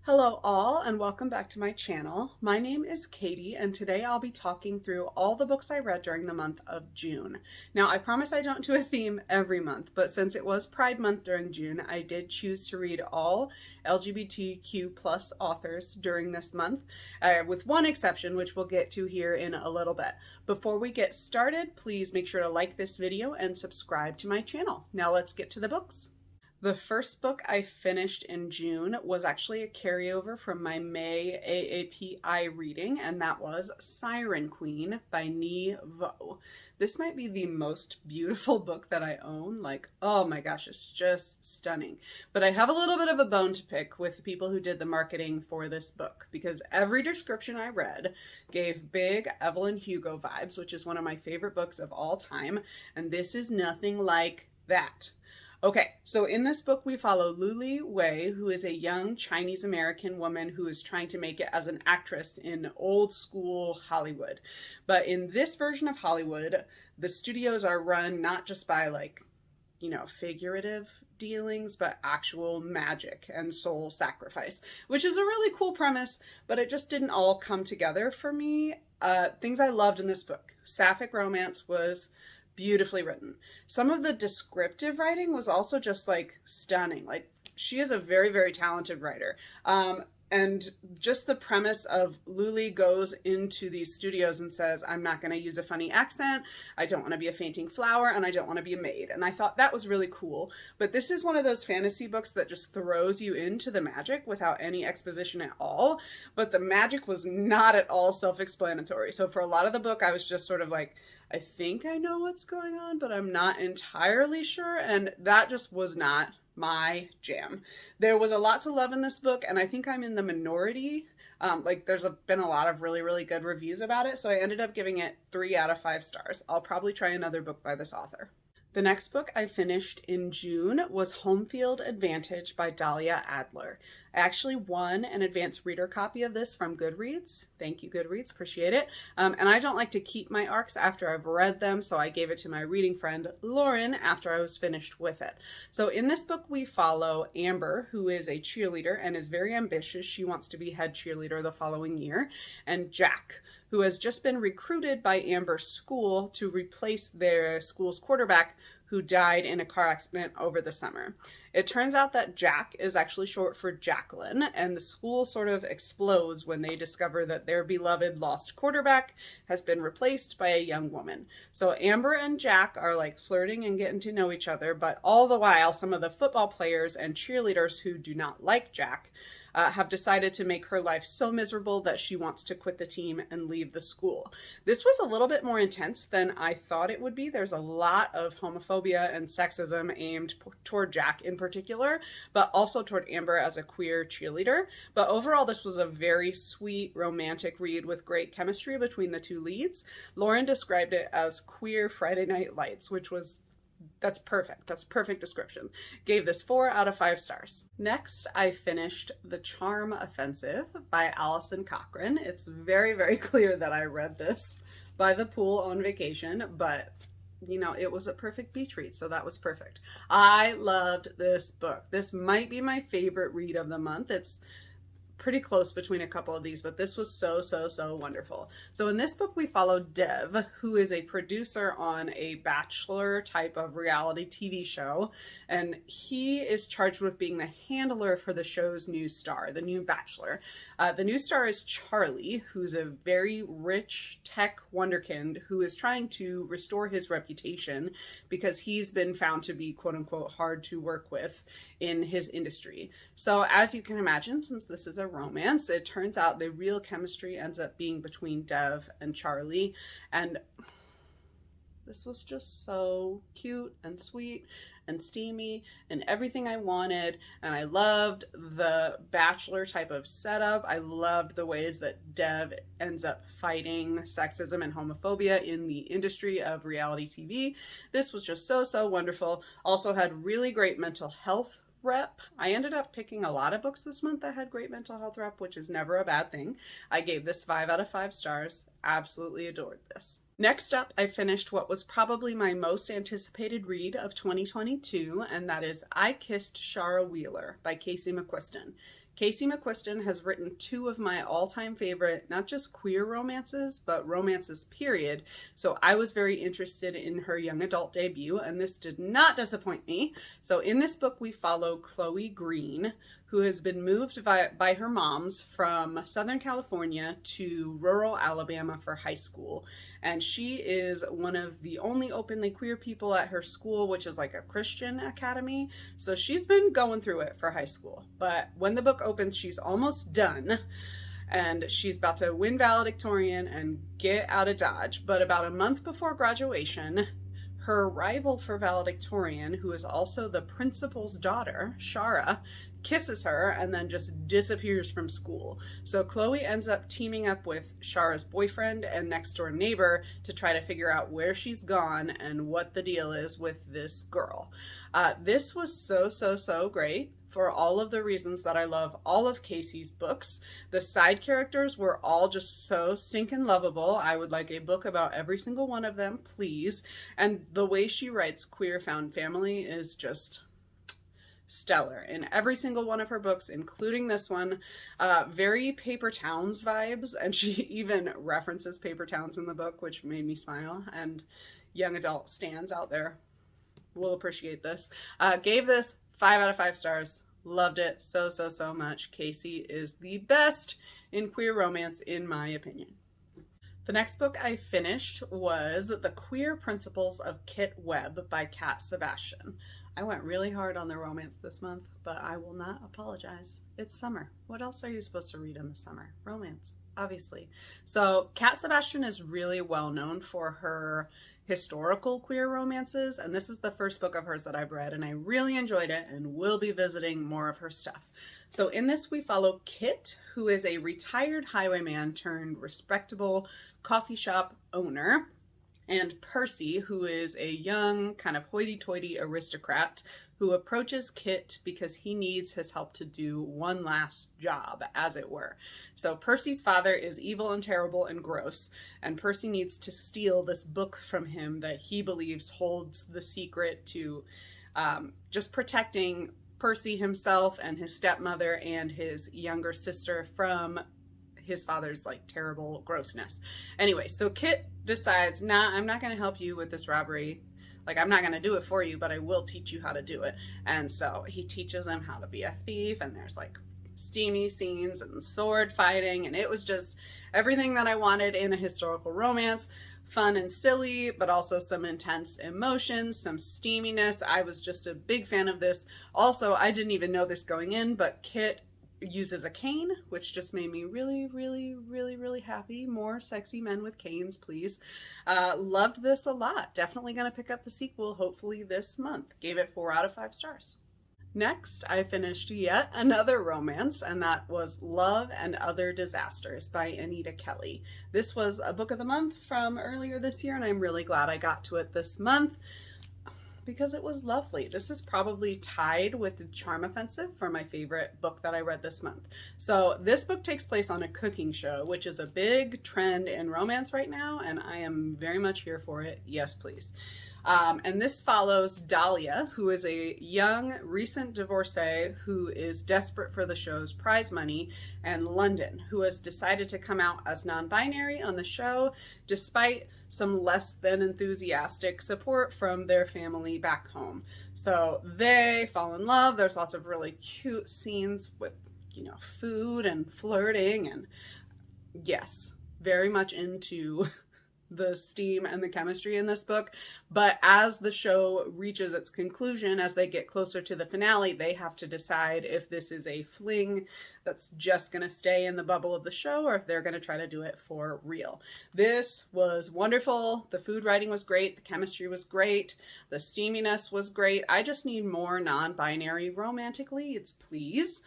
Hello all and welcome back to my channel. My name is Katie and today I'll be talking through all the books I read during the month of June. Now I promise I don't do a theme every month, but since it was Pride Month during June, I did choose to read all LGBTQ plus authors during this month, with one exception which we'll get to here in a little bit. Before we get started, please make sure to like this video and subscribe to my channel. Now let's get to the books. The first book I finished in June was actually a carryover from my May AAPI reading, and that was Siren Queen by Nghi. This might be the most beautiful book that I own. Like, oh my gosh, it's just stunning. But I have a little bit of a bone to pick with the people who did the marketing for this book, because every description I read gave big Evelyn Hugo vibes, which is one of my favorite books of all time, and this is nothing like that. Okay, so in this book we follow Luli Wei, who is a young Chinese-American woman who is trying to make it as an actress in old school Hollywood. But in this version of Hollywood, the studios are run not just by figurative dealings, but actual magic and soul sacrifice, which is a really cool premise, but it just didn't all come together for me. Things I loved in this book. Sapphic romance was beautifully written. Some of the descriptive writing was also just like stunning. Like, she is a very, very talented writer. And just the premise of Luli goes into these studios and says, I'm not going to use a funny accent, I don't want to be a fainting flower, and I don't want to be a maid. And I thought that was really cool. But this is one of those fantasy books that just throws you into the magic without any exposition at all. But the magic was not at all self-explanatory. So for a lot of the book, I was just sort of like, I think I know what's going on, but I'm not entirely sure. And that just was not my jam. There was a lot to love in this book, and I think I'm in the minority. There's been a lot of really, really good reviews about it, so I ended up giving it 3 out of 5 stars. I'll probably try another book by this author. The next book I finished in June was Homefield Advantage by Dahlia Adler. I actually won an advanced reader copy of this from Goodreads. Thank you, Goodreads. Appreciate it. And I don't like to keep my ARCs after I've read them, so I gave it to my reading friend, Lauren, after I was finished with it. So in this book, we follow Amber, who is a cheerleader and is very ambitious. She wants to be head cheerleader the following year. And Jack, who has just been recruited by Amber's school to replace their school's quarterback, who died in a car accident over the summer. It turns out that Jack is actually short for Jacqueline, and the school sort of explodes when they discover that their beloved lost quarterback has been replaced by a young woman. So Amber and Jack are like flirting and getting to know each other, but all the while some of the football players and cheerleaders who do not like Jack have decided to make her life so miserable that she wants to quit the team and leave the school. This was a little bit more intense than I thought it would be. There's a lot of homophobia and sexism aimed toward Jack in particular, but also toward Amber as a queer cheerleader. But overall, this was a very sweet, romantic read with great chemistry between the two leads. Lauren described it as queer Friday Night Lights, which was That's perfect. That's a perfect description. Gave this 4 out of 5 stars. Next, I finished The Charm Offensive by Alison Cochrun. It's very, very clear that I read this by the pool on vacation, but it was a perfect beach read, so that was perfect. I loved this book. This might be my favorite read of the month. It's pretty close between a couple of these, but this was so, so, so wonderful. So in this book, we follow Dev, who is a producer on a Bachelor type of reality TV show, and he is charged with being the handler for the show's new star, the new Bachelor. The new star is Charlie, who's a very rich tech wonderkind who is trying to restore his reputation because he's been found to be quote unquote hard to work with in his industry. So as you can imagine, since this is a romance, it turns out the real chemistry ends up being between Dev and Charlie, and this was just so cute and sweet and steamy and everything I wanted. And I loved the Bachelor type of setup. I loved the ways that Dev ends up fighting sexism and homophobia in the industry of reality TV. This was just so, so wonderful. Also had really great mental health rep. I ended up picking a lot of books this month that had great mental health rep, which is never a bad thing. I gave this 5 out of 5 stars. Absolutely adored this. Next up, I finished what was probably my most anticipated read of 2022, and that is I Kissed Shara Wheeler by Casey McQuiston. Casey McQuiston has written two of my all-time favorite, not just queer romances, but romances period. So I was very interested in her young adult debut, and this did not disappoint me. So in this book, we follow Chloe Green, who has been moved by her moms from Southern California to rural Alabama for high school. And she is one of the only openly queer people at her school, which is like a Christian academy. So she's been going through it for high school. But when the book opens, she's almost done. And she's about to win valedictorian and get out of Dodge. But about a month before graduation, her rival for valedictorian, who is also the principal's daughter, Shara, kisses her and then just disappears from school. So Chloe ends up teaming up with Shara's boyfriend and next door neighbor to try to figure out where she's gone and what the deal is with this girl. This was so great for all of the reasons that I love all of Casey's books. The side characters were all just so stinking lovable. I would like a book about every single one of them, please. And the way she writes queer found family is just stellar in every single one of her books, including this one. Very Paper Towns vibes, and she even references Paper Towns in the book, which made me smile, and young adult stans out there will appreciate this. Gave this 5 out of 5 stars. Loved it so much. Casey is the best in queer romance, in my opinion. The next book I finished was The Queer Principles of Kit Webb by Sebastian. I went really hard on the romance this month, but I will not apologize. It's summer. What else are you supposed to read in the summer? Romance, obviously. So Sebastian is really well known for her historical queer romances, and this is the first book of hers that I've read, and I really enjoyed it and will be visiting more of her stuff. So in this, we follow Kit, who is a retired highwayman turned respectable coffee shop owner, and Percy, who is a young, kind of hoity-toity aristocrat who approaches Kit because he needs his help to do one last job, as it were. So Percy's father is evil and terrible and gross, and Percy needs to steal this book from him that he believes holds the secret to just protecting Percy himself and his stepmother and his younger sister from his father's like terrible grossness. Anyway, so Kit decides, nah, I'm not going to help you with this robbery. Like, I'm not going to do it for you, but I will teach you how to do it. And so he teaches him how to be a thief, and there's like steamy scenes and sword fighting, and it was just everything that I wanted in a historical romance. Fun and silly, but also some intense emotions, some steaminess. I was just a big fan of this. Also, I didn't even know this going in, but Kit uses a cane, which just made me really happy. More sexy men with canes, please. Loved this a lot. Definitely going to pick up the sequel, hopefully this month. Gave it 4 out of 5 stars. Next, I finished yet another romance, and that was Love and Other Disasters by Anita Kelly. This was a book of the month from earlier this year, and I'm really glad I got to it this month because it was lovely. This is probably tied with The Charm Offensive for my favorite book that I read this month. So this book takes place on a cooking show, which is a big trend in romance right now, and I am very much here for it. Yes, please. And this follows Dahlia, who is a young, recent divorcee who is desperate for the show's prize money, and London, who has decided to come out as non-binary on the show, despite some less than enthusiastic support from their family back home. So they fall in love. There's lots of really cute scenes with, food and flirting, and yes, very much into the steam and the chemistry in this book. But as the show reaches its conclusion, as they get closer to the finale, they have to decide if this is a fling that's just going to stay in the bubble of the show or if they're going to try to do it for real. This was wonderful. The food writing was great. The chemistry was great. The steaminess was great. I just need more non-binary romantic leads, please.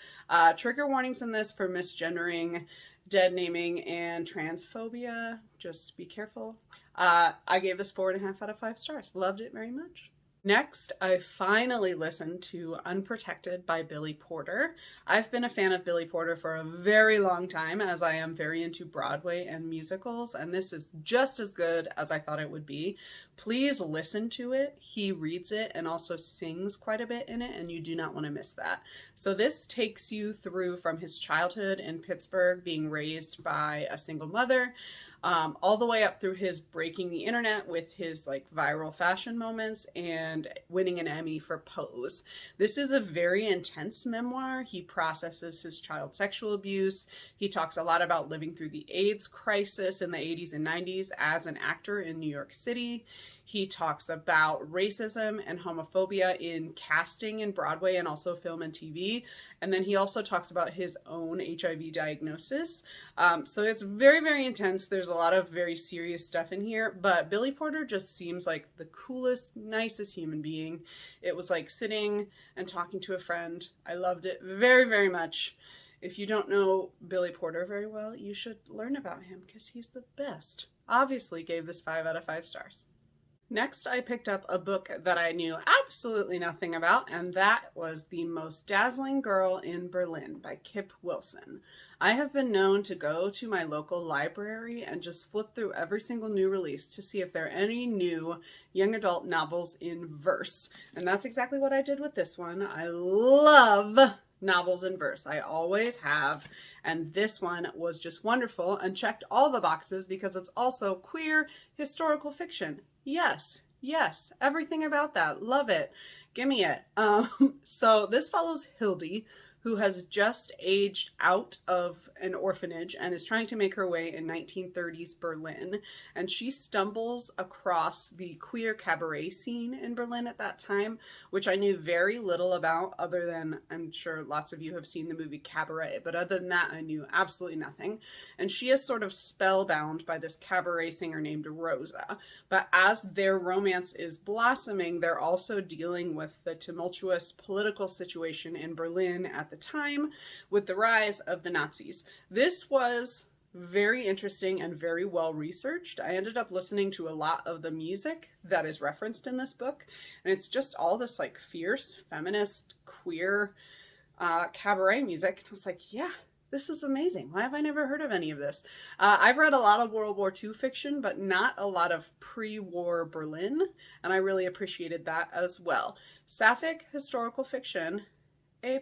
Trigger warnings in this for misgendering, dead naming, and transphobia. Just be careful. I gave this 4.5 out of 5 stars. Loved it very much. Next, I finally listened to Unprotected by Billy Porter. I've been a fan of Billy Porter for a very long time, as I am very into Broadway and musicals, and this is just as good as I thought it would be. Please listen to it. He reads it and also sings quite a bit in it, and you do not want to miss that. So this takes you through from his childhood in Pittsburgh, being raised by a single mother, all the way up through his breaking the internet with his like viral fashion moments and winning an Emmy for Pose. This is a very intense memoir. He processes his child sexual abuse. He talks a lot about living through the AIDS crisis in the 80s and 90s as an actor in New York City. He talks about racism and homophobia in casting in Broadway and also film and TV. And then he also talks about his own HIV diagnosis. So it's very, very intense. There's a lot of very serious stuff in here, but Billy Porter just seems like the coolest, nicest human being. It was like sitting and talking to a friend. I loved it very, very much. If you don't know Billy Porter very well, you should learn about him because he's the best. Obviously gave this 5 out of 5 stars. Next, I picked up a book that I knew absolutely nothing about, and that was The Most Dazzling Girl in Berlin by Kip Wilson. I have been known to go to my local library and just flip through every single new release to see if there are any new young adult novels in verse. And that's exactly what I did with this one. I love novels in verse. I always have. And this one was just wonderful and checked all the boxes because it's also queer historical fiction. Yes, everything about that. Love it. Give me it. So this follows Hildy, who has just aged out of an orphanage and is trying to make her way in 1930s Berlin. And she stumbles across the queer cabaret scene in Berlin at that time, which I knew very little about other than, I'm sure lots of you have seen the movie Cabaret, but other than that, I knew absolutely nothing. And she is sort of spellbound by this cabaret singer named Rosa. But as their romance is blossoming, they're also dealing with the tumultuous political situation in Berlin at the time with the rise of the Nazis. This was very interesting and very well researched. I ended up listening to a lot of the music that is referenced in this book, and it's just all this like fierce, feminist, queer cabaret music. I was like, yeah, this is amazing. Why have I never heard of any of this? I've read a lot of World War II fiction, but not a lot of pre-war Berlin, and I really appreciated that as well. Sapphic historical fiction, A+.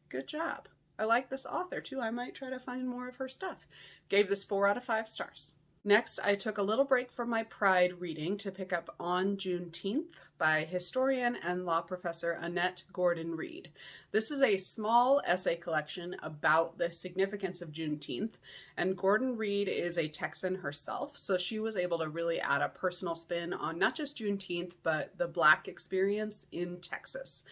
Good job. I like this author too. I might try to find more of her stuff. Gave this 4 out of 5 stars. Next, I took a little break from my Pride reading to pick up On Juneteenth by historian and law professor Annette Gordon-Reed. This is a small essay collection about the significance of Juneteenth, and Gordon-Reed is a Texan herself, so she was able to really add a personal spin on not just Juneteenth, but the Black experience in Texas.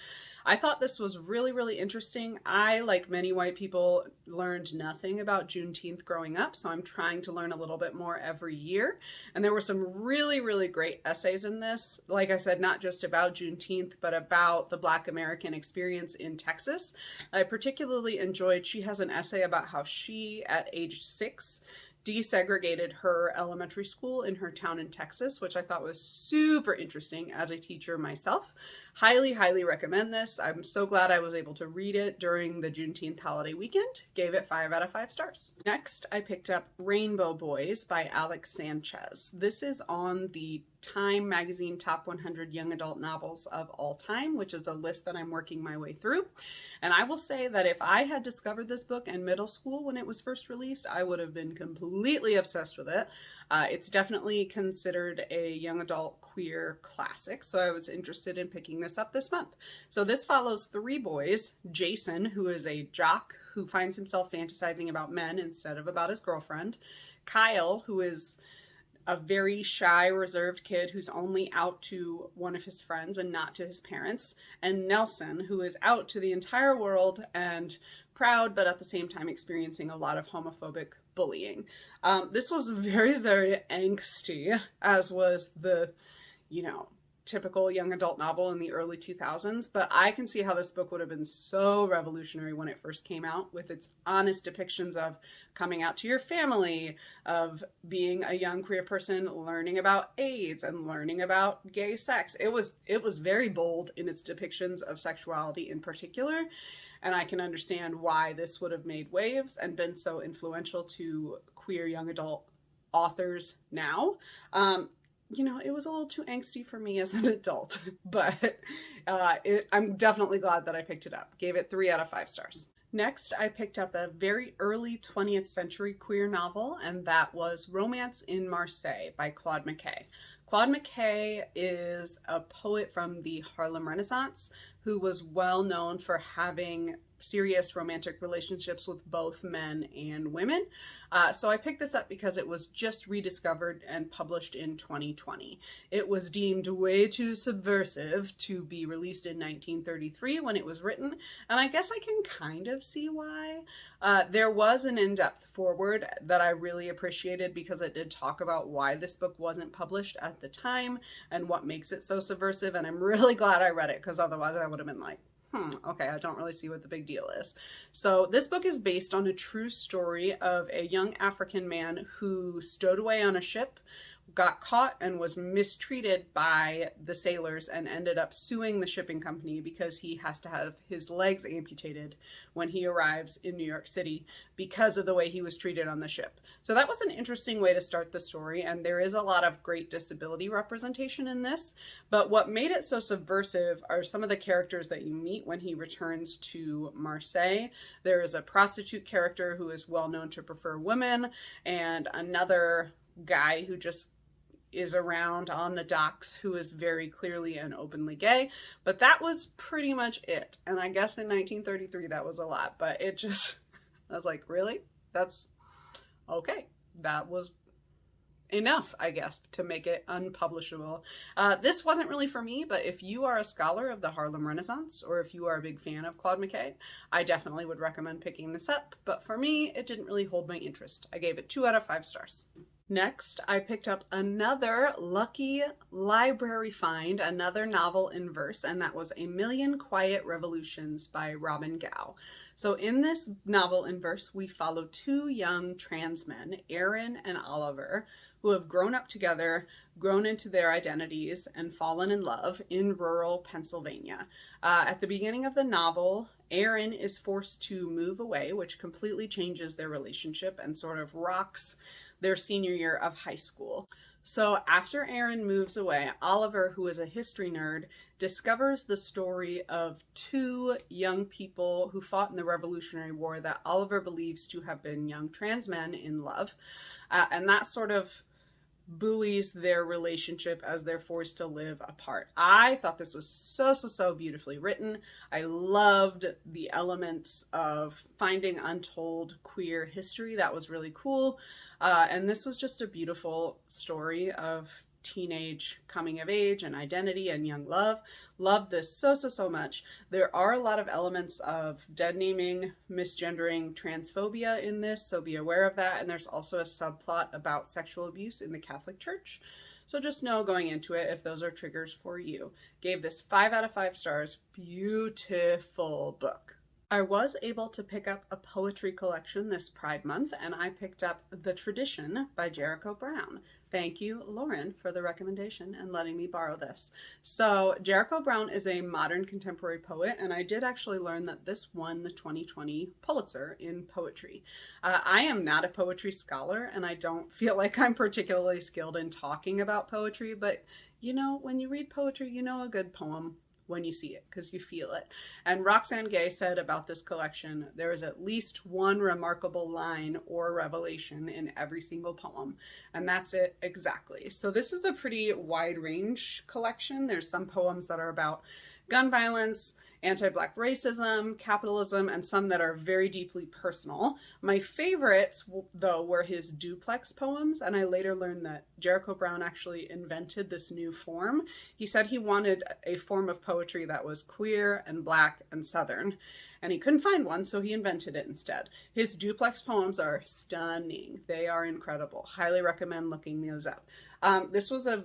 I thought this was really, really interesting. I, like many white people, learned nothing about Juneteenth growing up, so I'm trying to learn a little bit more every year. And there were some really, really great essays in this. Like I said, not just about Juneteenth, but about the Black American experience in Texas. I particularly enjoyed, she has an essay about how she, at age 6, desegregated her elementary school in her town in Texas, which I thought was super interesting as a teacher myself. Highly, highly recommend this. I'm so glad I was able to read it during the Juneteenth holiday weekend. Gave it 5 out of 5 stars. Next, I picked up Rainbow Boys by Alex Sanchez. This is on the Time Magazine Top 100 Young Adult Novels of All Time, which is a list that I'm working my way through. And I will say that if I had discovered this book in middle school when it was first released, I would have been completely obsessed with it. It's definitely considered a young adult queer classic, so I was interested in picking this up this month. So this follows 3 boys: Jason, who is a jock who finds himself fantasizing about men instead of about his girlfriend; Kyle, who is a very shy, reserved kid who's only out to one of his friends and not to his parents; and Nelson, who is out to the entire world and proud, but at the same time experiencing a lot of homophobic bullying. This was very, very angsty, as was the, typical young adult novel in the early 2000s, but I can see how this book would have been so revolutionary when it first came out, with its honest depictions of coming out to your family, of being a young queer person, learning about AIDS and learning about gay sex. It was very bold in its depictions of sexuality in particular, and I can understand why this would have made waves and been so influential to queer young adult authors now. You know, it was a little too angsty for me as an adult, but I'm definitely glad that I picked it up. Gave it 3 out of 5 stars. Next, I picked up a very early 20th century queer novel, and that was Romance in Marseille by Claude McKay. Claude McKay is a poet from the Harlem Renaissance who was well known for having serious romantic relationships with both men and women. So I picked this up because it was just rediscovered and published in 2020. It was deemed way too subversive to be released in 1933 when it was written, and I guess I can kind of see why. There was an in-depth foreword that I really appreciated because it did talk about why this book wasn't published at the time and what makes it so subversive, and I'm really glad I read it because otherwise I would have been like, okay, I don't really see what the big deal is. So this book is based on a true story of a young African man who stowed away on a ship, got caught, and was mistreated by the sailors and ended up suing the shipping company because he has to have his legs amputated when he arrives in New York City because of the way he was treated on the ship. So that was an interesting way to start the story, and there is a lot of great disability representation in this, but what made it so subversive are some of the characters that you meet when he returns to Marseille. There is a prostitute character who is well known to prefer women, and another guy who just is around on the docks who is very clearly and openly gay, but that was pretty much it. And I guess in 1933 that was a lot, but it just, I was like, really? That's okay. That was enough, I guess, to make it unpublishable. This wasn't really for me, but if you are a scholar of the Harlem Renaissance, or if you are a big fan of Claude McKay, I definitely would recommend picking this up, but for me, it didn't really hold my interest. I gave it 2 out of 5 stars. Next, I picked up another lucky library find, another novel in verse, and that was A Million Quiet Revolutions by Robin Gow. So in this novel in verse, we follow 2 young trans men, Aaron and Oliver, who have grown up together, grown into their identities, and fallen in love in rural Pennsylvania. At the beginning of the novel, Aaron is forced to move away, which completely changes their relationship and sort of rocks their senior year of high school. So after Aaron moves away, Oliver, who is a history nerd, discovers the story of 2 young people who fought in the Revolutionary War that Oliver believes to have been young trans men in love. And that sort of buoys their relationship as they're forced to live apart. I thought this was so beautifully written. I loved the elements of finding untold queer history. That was really cool. And this was just a beautiful story of teenage coming of age and identity and young love. Loved this so much. There are a lot of elements of dead naming, misgendering, transphobia in this, so be aware of that. And there's also a subplot about sexual abuse in the Catholic Church. So just know going into it if those are triggers for you. Gave this 5 out of 5 stars. Beautiful book. I was able to pick up a poetry collection this Pride Month, and I picked up The Tradition by Jericho Brown. Thank you, Lauren, for the recommendation and letting me borrow this. So Jericho Brown is a modern contemporary poet, and I did actually learn that this won the 2020 Pulitzer in poetry. I am not a poetry scholar, and I don't feel like I'm particularly skilled in talking about poetry, but you know, when you read poetry, you know a good poem when you see it, because you feel it. And Roxane Gay said about this collection, there is at least one remarkable line or revelation in every single poem, and that's it exactly. So this is a pretty wide range collection. There's some poems that are about gun violence, anti-Black racism, capitalism, and some that are very deeply personal. My favorites, though, were his duplex poems, and I later learned that Jericho Brown actually invented this new form. He said he wanted a form of poetry that was queer and Black and Southern, and he couldn't find one, so he invented it instead. His duplex poems are stunning. They are incredible. Highly recommend looking those up. This was a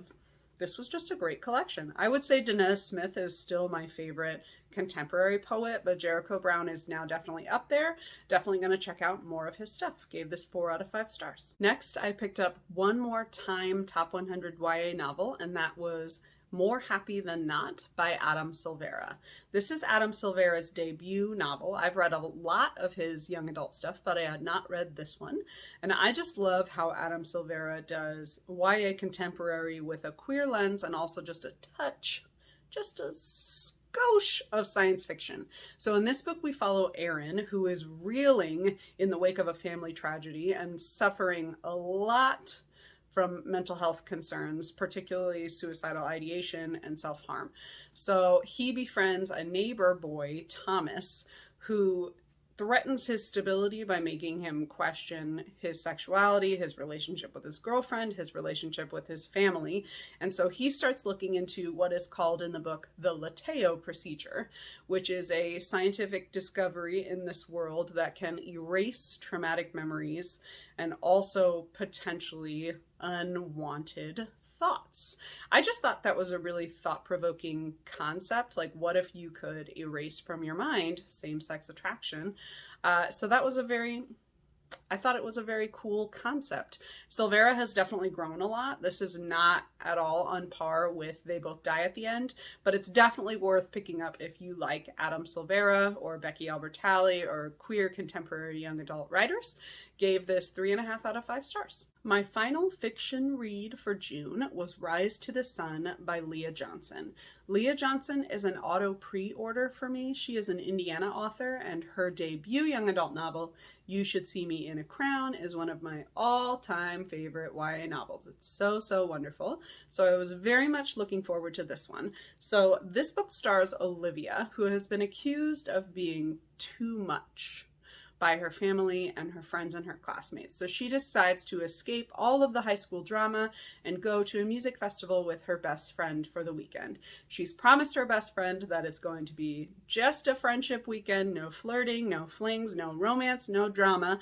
this was just a great collection. I would say Danez Smith is still my favorite contemporary poet, but Jericho Brown is now definitely up there. Definitely going to check out more of his stuff. Gave this 4 out of 5 stars. Next, I picked up One More Time Top 100 YA novel, and that was More Happy Than Not by Adam Silvera. This is Adam Silvera's debut novel. I've read a lot of his young adult stuff, but I had not read this one. And I just love how Adam Silvera does YA contemporary with a queer lens and also just a touch, just a skosh of science fiction. So in this book, we follow Erin, who is reeling in the wake of a family tragedy and suffering a lot from mental health concerns, particularly suicidal ideation and self-harm. So he befriends a neighbor boy, Thomas, who threatens his stability by making him question his sexuality, his relationship with his girlfriend, his relationship with his family. And so he starts looking into what is called in the book the Lateo procedure, which is a scientific discovery in this world that can erase traumatic memories and also potentially unwanted thoughts. I just thought that was a really thought-provoking concept. Like, what if you could erase from your mind same-sex attraction? So that was I thought it was a very cool concept. Silvera has definitely grown a lot. This is not at all on par with They Both Die at the End, but it's definitely worth picking up if you like Adam Silvera or Becky Albertalli or queer contemporary young adult writers. Gave this 3.5 out of 5 stars. My final fiction read for June was Rise to the Sun by Leah Johnson. Leah Johnson is an auto pre-order for me. She is an Indiana author, and her debut young adult novel, You Should See Me in a Crown, is one of my all-time favorite YA novels. It's so, so wonderful. So I was very much looking forward to this one. So this book stars Olivia, who has been accused of being too much by her family and her friends and her classmates. So she decides to escape all of the high school drama and go to a music festival with her best friend for the weekend. She's promised her best friend that it's going to be just a friendship weekend, no flirting, no flings, no romance, no drama.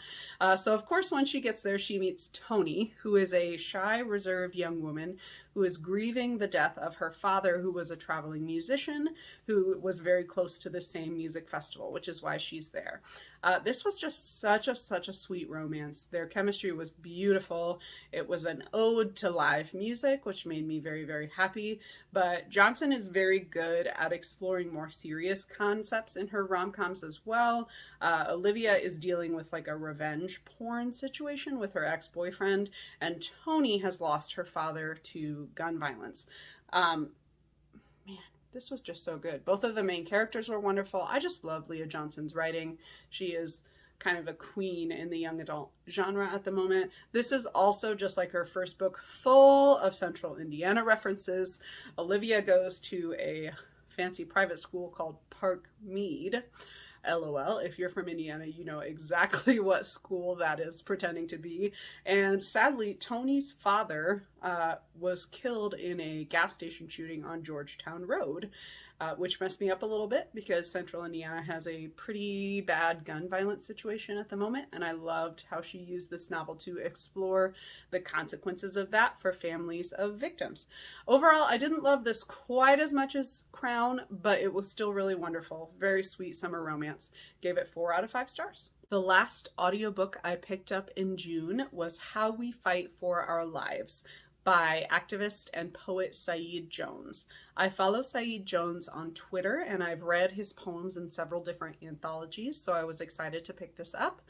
So of course, when she gets there, she meets Tony, who is a shy, reserved young woman who is grieving the death of her father, who was a traveling musician, who was very close to the same music festival, which is why she's there. This was just such a sweet romance. Their chemistry was beautiful. It was an ode to live music, which made me very, very happy. But Johnson is very good at exploring more serious concepts in her rom-coms as well. Olivia is dealing with like a revenge porn situation with her ex-boyfriend, and Tony has lost her father to gun violence. This was just so good. Both of the main characters were wonderful. I just love Leah Johnson's writing. She is kind of a queen in the young adult genre at the moment. This is also, just like her first book, full of Central Indiana references. Olivia goes to a fancy private school called Park Mead. LOL, if you're from Indiana, you know exactly what school that is pretending to be. And sadly, Tony's father was killed in a gas station shooting on Georgetown Road, which messed me up a little bit because Central Indiana has a pretty bad gun violence situation at the moment. And I loved how she used this novel to explore the consequences of that for families of victims. Overall, I didn't love this quite as much as Crown, but it was still really wonderful. Very sweet summer romance. Gave it 4 out of 5 stars. The last audiobook I picked up in June was How We Fight for Our Lives by activist and poet Saeed Jones. I follow Saeed Jones on Twitter, and I've read his poems in several different anthologies, so I was excited to pick this up.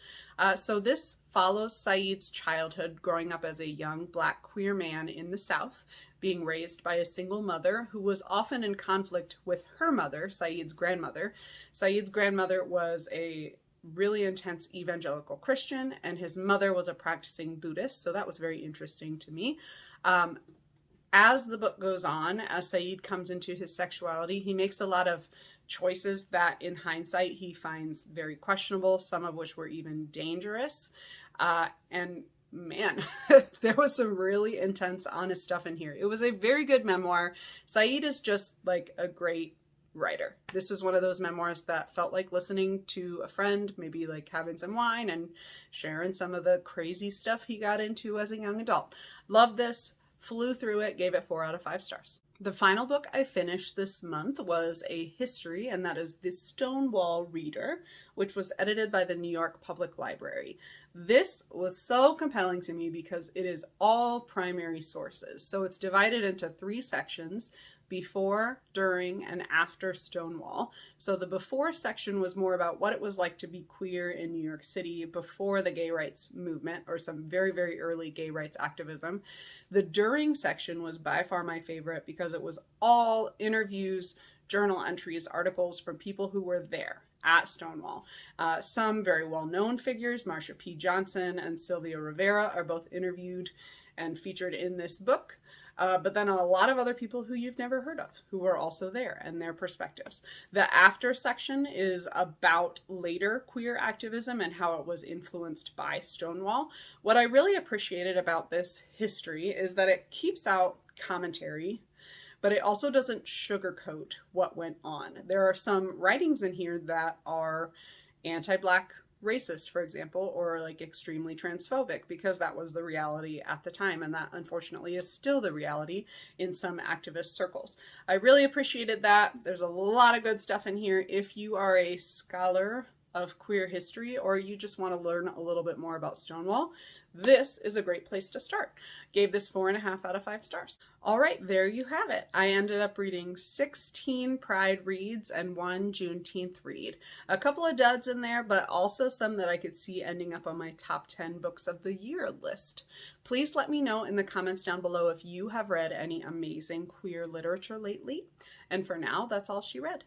So this follows Saeed's childhood growing up as a young Black queer man in the South, being raised by a single mother who was often in conflict with her mother, Saeed's grandmother. Saeed's grandmother was a really intense evangelical Christian, and his mother was a practicing Buddhist, so that was very interesting to me. As the book goes on, as Saeed comes into his sexuality, he makes a lot of choices that in hindsight he finds very questionable, some of which were even dangerous. And man, there was some really intense, honest stuff in here. It was a very good memoir. Saeed is just like a great writer. This was one of those memoirs that felt like listening to a friend, maybe like having some wine and sharing some of the crazy stuff he got into as a young adult. Love this. Flew through it, gave it 4 out of 5 stars. The final book I finished this month was a history, and that is The Stonewall Reader, which was edited by the New York Public Library. This was so compelling to me because it is all primary sources. So it's divided into 3 sections: before, during, and after Stonewall. So the before section was more about what it was like to be queer in New York City before the gay rights movement, or some very, very early gay rights activism. The during section was by far my favorite because it was all interviews, journal entries, articles from people who were there at Stonewall. Some very well-known figures, Marsha P. Johnson and Sylvia Rivera, are both interviewed and featured in this book. But then a lot of other people who you've never heard of who were also there, and their perspectives. The after section is about later queer activism and how it was influenced by Stonewall. What I really appreciated about this history is that it keeps out commentary, but it also doesn't sugarcoat what went on. There are some writings in here that are anti-Black, racist, for example, or like extremely transphobic, because that was the reality at the time, and that unfortunately is still the reality in some activist circles. I really appreciated that. There's a lot of good stuff in here. If you are a scholar of queer history, or you just want to learn a little bit more about Stonewall, this is a great place to start. Gave this 4.5 out of 5 stars. All right, there you have it. I ended up reading 16 Pride reads and 1 Juneteenth read. A couple of duds in there, but also some that I could see ending up on my top 10 books of the year list. Please let me know in the comments down below if you have read any amazing queer literature lately. And for now, that's all she read.